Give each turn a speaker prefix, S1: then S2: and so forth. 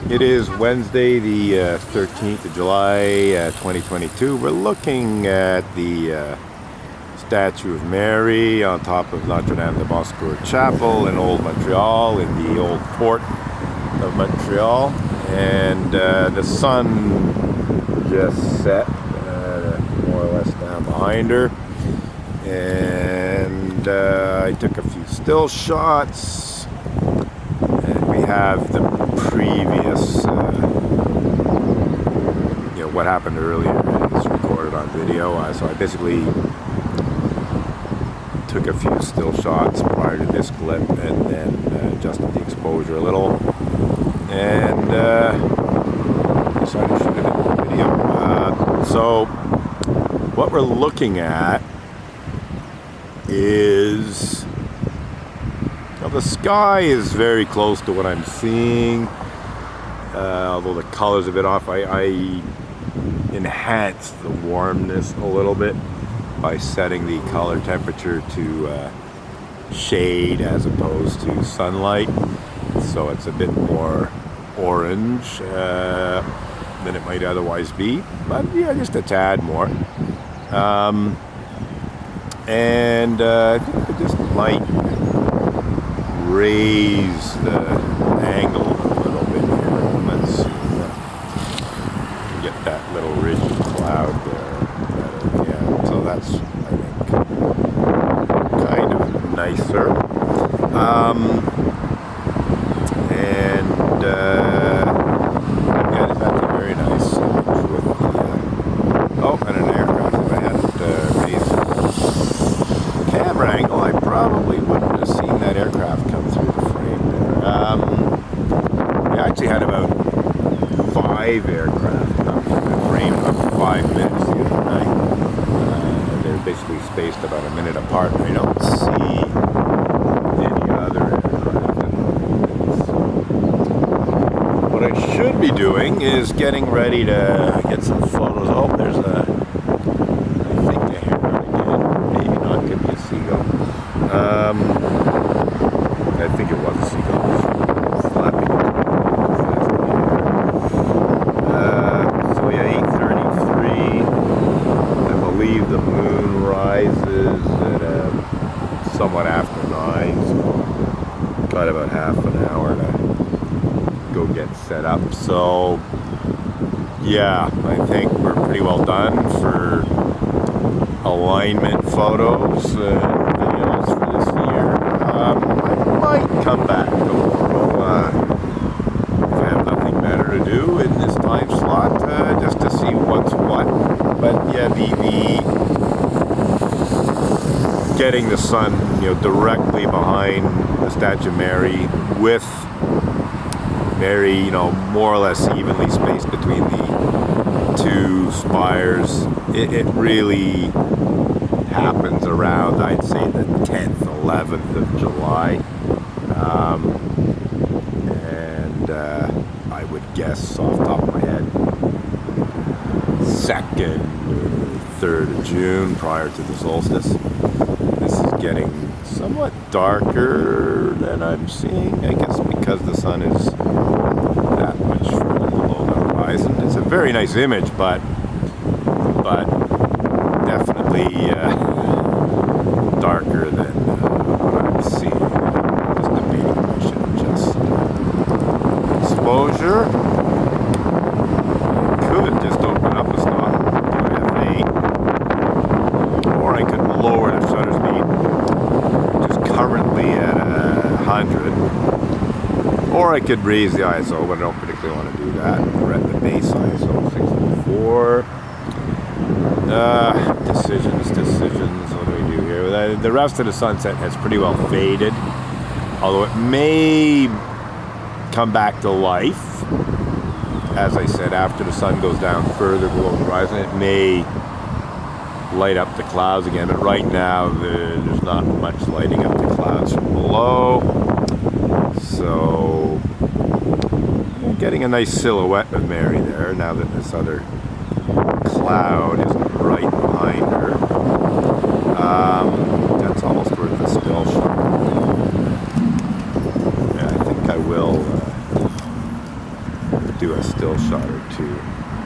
S1: It is Wednesday, the 13th of July, 2022. We're looking at the statue of Mary on top of Notre-Dame de Bonsecours Chapel in Old Montreal, in the old port of Montreal. And the sun just set, more or less down behind her. And I took a few still shots. And we have the previous, what happened earlier is recorded on video. So I basically took a few still shots prior to this clip and then adjusted the exposure a little and decided to shoot it in the video. So what we're looking at is, the sky is very close to what I'm seeing, although the color's a bit off. I enhanced the warmness a little bit by setting the color temperature to shade as opposed to sunlight, so it's a bit more orange than it might otherwise be, but yeah, just a tad more. And I think I just might raise the angle a little bit here. Let's get that little ridgy cloud there. Yeah, so that's, I think, kind of nicer. And yeah, that's a very nice image with the and an aircraft. If I hadn't raised the camera angle, I probably wouldn't have seen that aircraft come through the frame there. We actually had about 5 aircraft come through the frame for 5 minutes the other night. They're basically spaced about a minute apart. I don't see any other aircraft. What I should be doing is getting ready to get some photos. Oh, there's a, I think a heron again. Maybe not, could be a seagull. I think it was a seagull flapping so yeah, 8:33. I believe the moon rises at somewhat after 9, so got about half an hour to go get set up. So yeah, I think we're pretty well done for alignment photos and videos for this year. I might come back tomorrow if I have nothing better to do in this time slot, just to see what's what. But yeah, the getting the sun, directly behind the statue of Mary, with Mary, more or less evenly spaced between the 2 spires. It really happens around, I'd say, the 10th, 11th of July. And I would guess, off the top of my head, 2nd or 3rd of June, prior to the solstice. This is getting somewhat darker than I'm seeing, I guess because the sun is that much further below the horizon. It's a very nice image, but definitely darker than what I'm seeing. Just debating if I should adjust exposure. I could just open up a stop, do F8, or I could lower the shutter speed, which is currently at 100. Or I could raise the ISO, but I don't particularly want to do that. We're at the base ISO 64. Decisions. What do we do here? The rest of the sunset has pretty well faded, although it may come back to life. As I said, after the sun goes down further below the horizon, it may light up the clouds again. But right now, there's not much lighting up the clouds from below. So, getting a nice silhouette of Mary there, now that this other cloud isn't right behind her. That's almost worth a still shot. Yeah, I think I will do a still shot or two.